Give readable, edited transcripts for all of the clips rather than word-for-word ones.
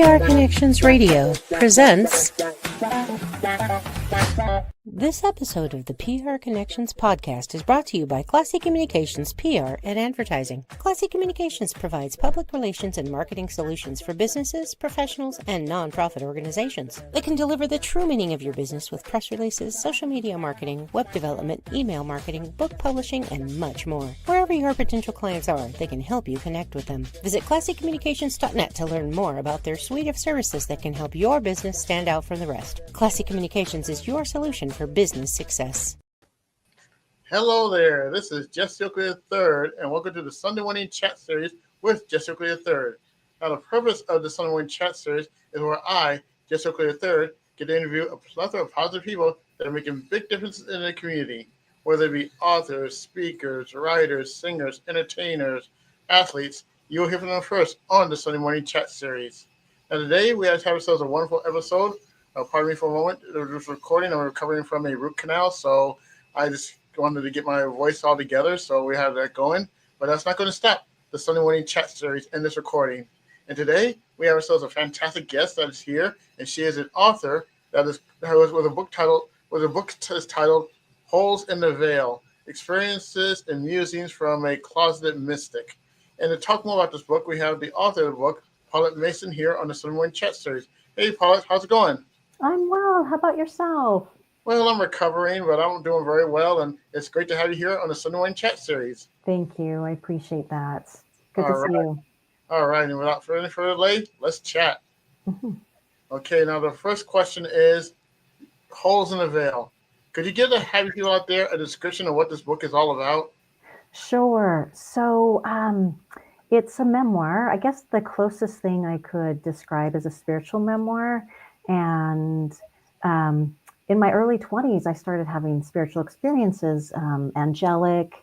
PR Connections Radio presents this episode of the PR Connections podcast is brought to you by Classy Communications PR and Advertising. Classy Communications provides public relations and marketing solutions for businesses, professionals, and nonprofit organizations. They can deliver the true meaning of your business with press releases, social media marketing, web development, email marketing, book publishing, and much more. Wherever your potential clients are, they can help you connect with them. Visit classycommunications.net to learn more about their suite of services that can help your business stand out from the rest. Classy Communications is your solution for business success. Hello there, this is Jesse Oakley III, and welcome to the Sunday morning chat series with Jesse Oakley III. Now, the purpose of the Sunday morning chat series is where I, Jesse Oakley III, get to interview a plethora of positive people that are making big differences in the community, whether it be authors, speakers, writers, singers, entertainers, athletes. You'll hear from them first on the Sunday morning chat series. And today we have ourselves a wonderful episode. Pardon me for a moment. It was recording. I'm recovering from a root canal, so I just wanted to get my voice all together. So we have that going, but that's not going to stop the Sunday morning chat series and this recording. And today we have ourselves a fantastic guest that is here, and she is an author with a book titled "Holes in the Veil: Experiences and Musings from a Closeted Mystic." And to talk more about this book, we have the author of the book, Paulette Mason, here on the Sunday morning chat series. Hey, Paulette, how's it going? I'm well. How about yourself? Well, I'm recovering, but I'm doing very well, and it's great to have you here on the Sunday morning chat series. Thank you. I appreciate that. Good to see you. All right, and without any further delay, let's chat. Mm-hmm. Okay, now the first question is Holes in the Veil. Could you give the happy people out there a description of what this book is all about? Sure. So it's a memoir. I guess the closest thing I could describe is a spiritual memoir. And in my early 20s, I started having spiritual experiences, angelic,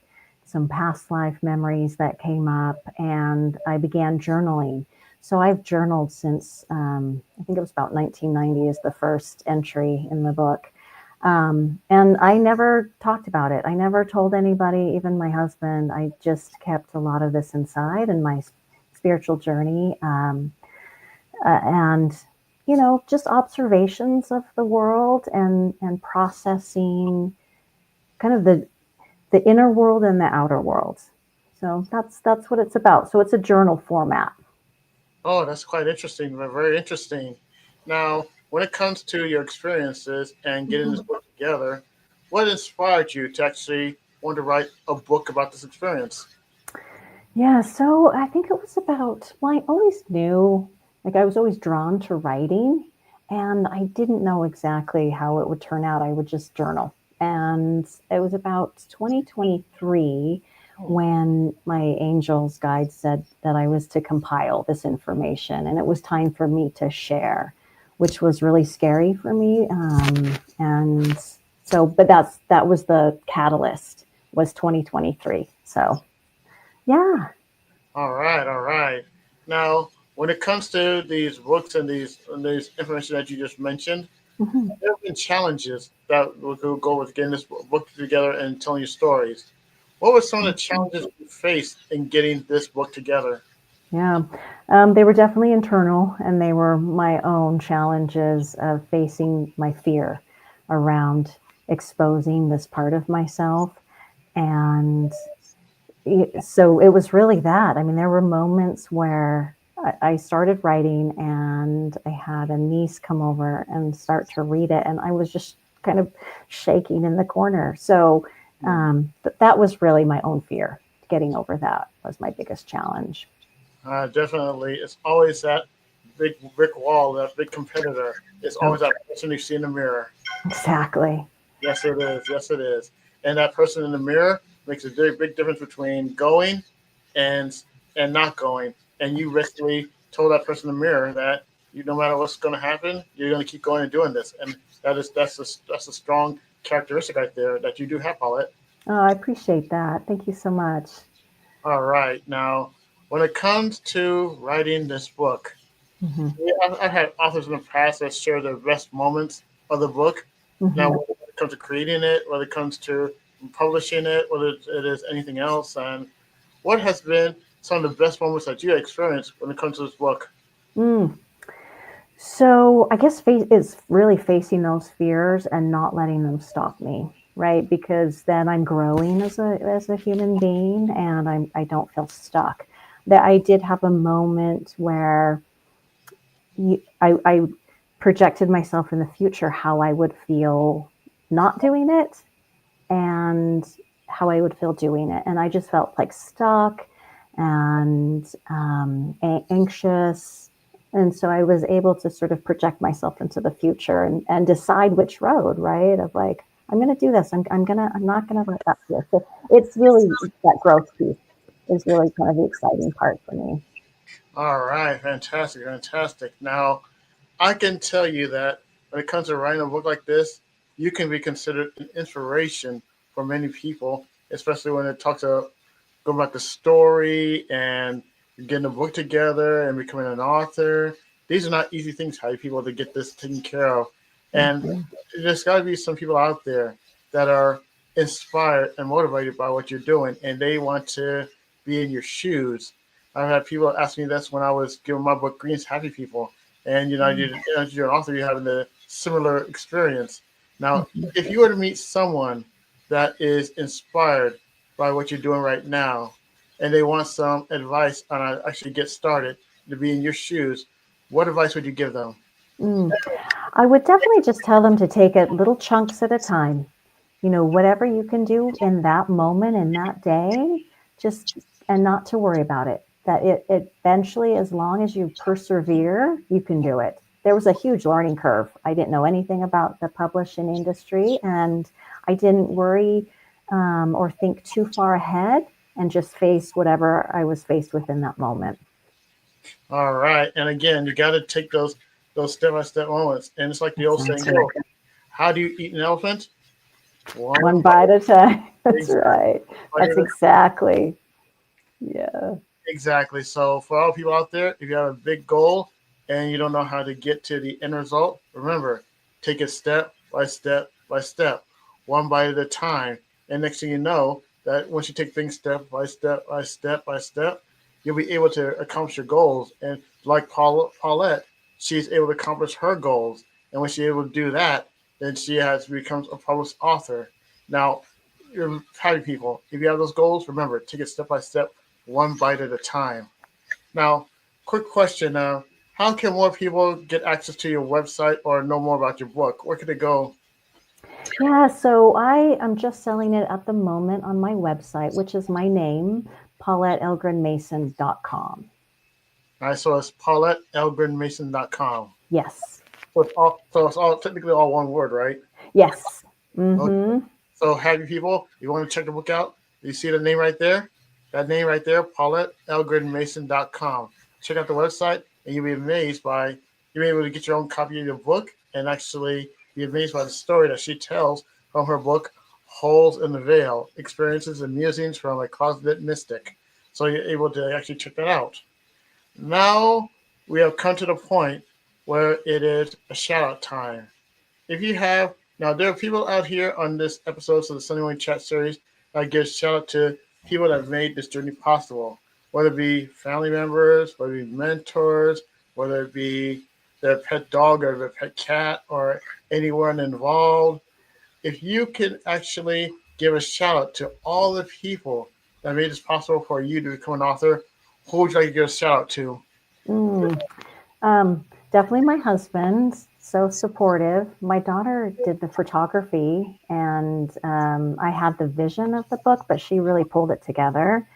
some past life memories that came up, and I began journaling. So I've journaled since, I think it was about 1990 is the first entry in the book. And I never talked about it. I never told anybody, even my husband. I just kept a lot of this inside in my spiritual journey. And you know, just observations of the world and processing kind of the inner world and the outer world. So that's what it's about. So it's a journal format. Oh, that's quite interesting. Very interesting. Now, when it comes to your experiences and getting this book together, what inspired you to actually want to write a book about this experience? Yeah, so I think it was about, well, I always knew, like I was always drawn to writing, and I didn't know exactly how it would turn out. I would just journal. And it was about 2023 when my angel's guide said that I was to compile this information, and it was time for me to share, which was really scary for me. And so, but that was the catalyst, was 2023. So, yeah. All right. Now, when it comes to these books and these information that you just mentioned, there have been challenges that will go with getting this book together and telling you stories. What were some of the challenges you faced in getting this book together? Yeah, they were definitely internal, and they were my own challenges of facing my fear around exposing this part of myself. And so it was really that. I mean, there were moments where I started writing, and I had a niece come over and start to read it, and I was just kind of shaking in the corner. So that was really my own fear. Getting over that was my biggest challenge. Definitely. It's always that big brick wall, that big competitor. It's always that person you see in the mirror. Exactly. Yes, it is. And that person in the mirror makes a very big difference between going and not going. And you basically told that person in the mirror that no matter what's going to happen, you're going to keep going and doing this. And that's a strong characteristic right there that you do have, Paulette. Oh, I appreciate that. Thank you so much. All right. Now, when it comes to writing this book, I've had authors in the past that share their best moments of the book. Now, when it comes to creating it, whether it comes to publishing it, whether it is anything else, and what has been some of the best moments that you experienced when it comes to this book? So I guess it's really facing those fears and not letting them stop me, right? Because then I'm growing as a human being, and I don't feel stuck. That I did have a moment where I projected myself in the future how I would feel not doing it and how I would feel doing it. And I just felt like stuck and anxious. And so I was able to sort of project myself into the future and decide which road, right? Of like, I'm going to do this. I'm not going to let that fear. So it's really that growth piece is really kind of the exciting part for me. All right, fantastic, fantastic. Now, I can tell you that when it comes to writing a book like this, you can be considered an inspiration for many people, especially when it talks about going about the story and getting a book together and becoming an author. These are not easy things, how people to get this taken care of. And Mhm. there's got to be some people out there that are inspired and motivated by what you're doing, and they want to be in your shoes. I've had people ask me this when I was giving my book Green's Happy People, and as you're an author, you're having a similar experience. Now, Mhm. if you were to meet someone that is inspired by what you're doing right now, and they want some advice on how to actually get started to be in your shoes, what advice would you give them? Mm. I would definitely just tell them to take it little chunks at a time. Whatever you can do in that moment, in that day, just and not to worry about it. That it eventually, as long as you persevere, you can do it. There was a huge learning curve. I didn't know anything about the publishing industry, and I didn't worry or think too far ahead, and just face whatever I was faced with in that moment. All right, and again, you got to take those step by step moments, and it's like the old saying Exactly. goes: how do you eat an elephant? One One bite, bite at a time. That's exactly. right. Bite That's at a exactly. Yeah. Exactly. So for all people out there, if you have a big goal and you don't know how to get to the end result, remember, take it step by step by step, one bite at a time. And next thing you know, that once you take things step by step by step by step, you'll be able to accomplish your goals. And like Paulette, she's able to accomplish her goals. And when she's able to do that, then she has becomes a published author. Now, you're happy people. If you have those goals, remember, take it step by step, one bite at a time. Now, quick question: how can more people get access to your website or know more about your book? Where can they go? Yeah, so I am just selling it at the moment on my website, which is my name, pauletteelgrenmason.com. All right, so it's PauletteElgrenMason.com. Yes. So it's all technically all one word, right? Yes. Okay. Mm-hmm. So happy people, you want to check the book out? You see the name right there? That name right there, PauletteElgrenMason.com. Check out the website, and you'll be able to get your own copy of your book and actually be amazed by the story that she tells from her book, Holes in the Veil: Experiences and Musings from a Closeted Mystic. So you're able to actually check that out. Now we have come to the point where it is a shout out time. If you have Now, there are people out here on this episode of the Sunday Morning Chat series that give shout out to people that have made this journey possible, whether it be family members, whether it be mentors, whether it be their pet dog or their pet cat or anyone involved. If you can actually give a shout out to all the people that made this possible for you to become an author, who would you like to give a shout out to? Mm. Definitely my husband, so supportive. My daughter did the photography, and I had the vision of the book, but she really pulled it together.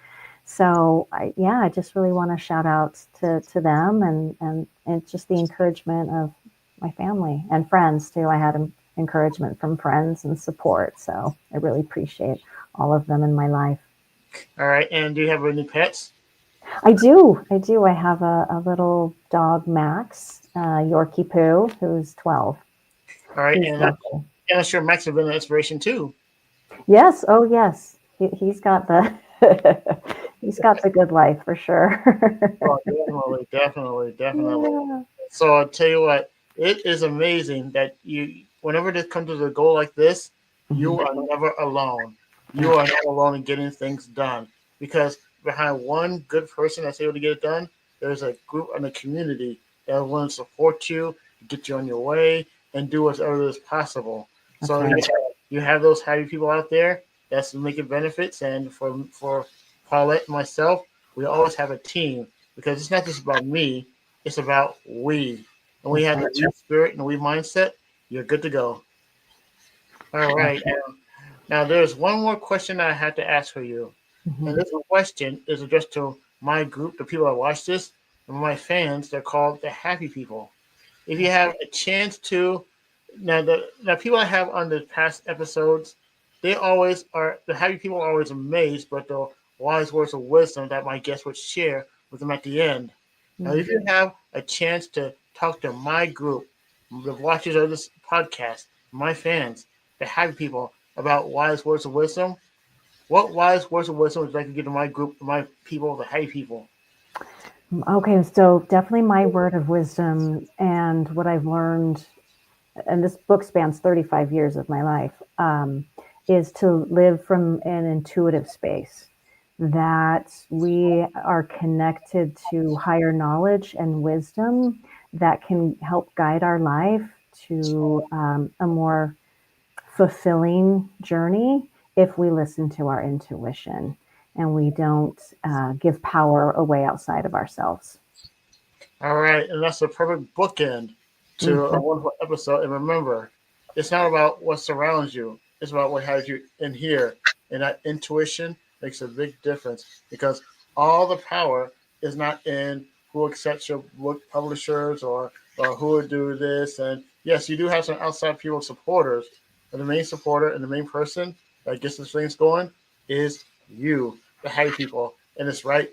So I just really want to shout out to them and just the encouragement of my family and friends too. I had encouragement from friends and support, so I really appreciate all of them in my life. All right, and do you have any pets? I do. I have a little dog, Max, Yorkie Poo, who's 12. All right, He's and lovely. I'm sure Max has been an inspiration too. Yes, oh yes, he's got the he's got the good life for sure. Oh, definitely, definitely, definitely. Yeah. So I'll tell you what, it is amazing that whenever it comes to a goal like this, you Mhm. are never alone. You Yeah. are not alone in getting things done because behind one good person that's able to get it done, there's a group and a community that are willing to support you, get you on your way, and do whatever is possible. That's So right. you have those happy people out there that's making benefits. And for Paulette and myself, we always have a team because it's not just about me, it's about we. And we have the we spirit and the we mindset, you're good to go. All right. Now, there's one more question I had to ask for you. Mm-hmm. And this question is addressed to my group, the people that watch this, and my fans. They're called the happy people. If you have a chance to, the people I have on the past episodes, they always are, the happy people are always amazed by the wise words of wisdom that my guests would share with them at the end. Now, if you have a chance to talk to my group, the watchers of this podcast, my fans, the happy people, about wise words of wisdom, what wise words of wisdom would you like to give to my group, my people, the happy people? Okay, so definitely my word of wisdom and what I've learned, and this book spans 35 years of my life, is to live from an intuitive space, that we are connected to higher knowledge and wisdom that can help guide our life to a more fulfilling journey if we listen to our intuition and we don't give power away outside of ourselves. All right, and that's a perfect bookend to a wonderful episode. And remember, it's not about what surrounds you, it's about what has you in here. And that intuition makes a big difference because all the power is not in who accepts your book publishers or who would do this. And yes, you do have some outside people supporters, but the main supporter and the main person that gets the things going is you, the happy people. And it's right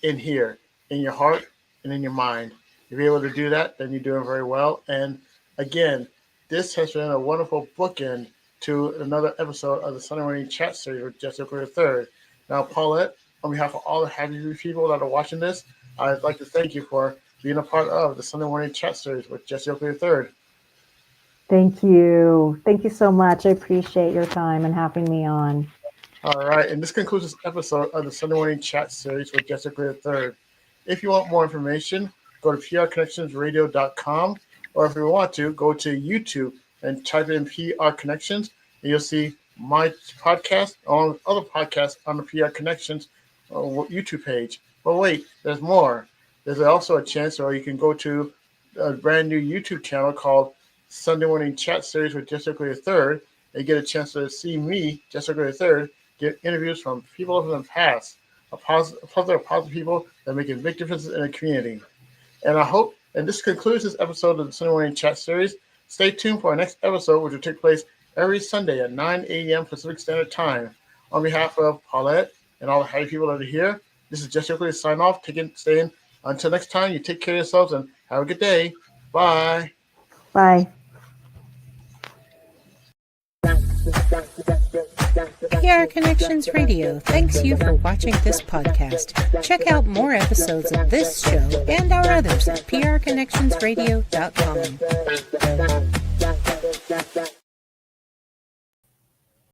in here, in your heart and in your mind. If you're able to do that, then you're doing very well. And again, this has been a wonderful bookend to another episode of the Sunday Morning Chat Series with Jessica III. Now, Paulette, on behalf of all the happy people that are watching this, I'd like to thank you for being a part of the Sunday Morning Chat Series with Jessica III. Thank you. Thank you so much. I appreciate your time and having me on. All right, and this concludes this episode of the Sunday Morning Chat Series with Jessica III. If you want more information, go to prconnectionsradio.com, or if you want to, go to YouTube and type in PR Connections, and you'll see my podcast along with other podcasts on the PR Connections YouTube page. But wait, there's more. There's also a chance where you can go to a brand new YouTube channel called Sunday Morning Chat Series with Jessica III, and get a chance to see me, Jessica III, get interviews from people from the past, a plethora of positive people that are making big differences in the community. And I hope, and this concludes this episode of the Sunday Morning Chat Series. Stay tuned for our next episode, which will take place every Sunday at 9 a.m. Pacific Standard Time. On behalf of Paulette and all the happy people that are here, this is Jessica sign off, staying. Until next time, you take care of yourselves and have a good day. Bye. Bye. PR Connections Radio thanks you for watching this podcast. Check out more episodes of this show and our others at prconnectionsradio.com.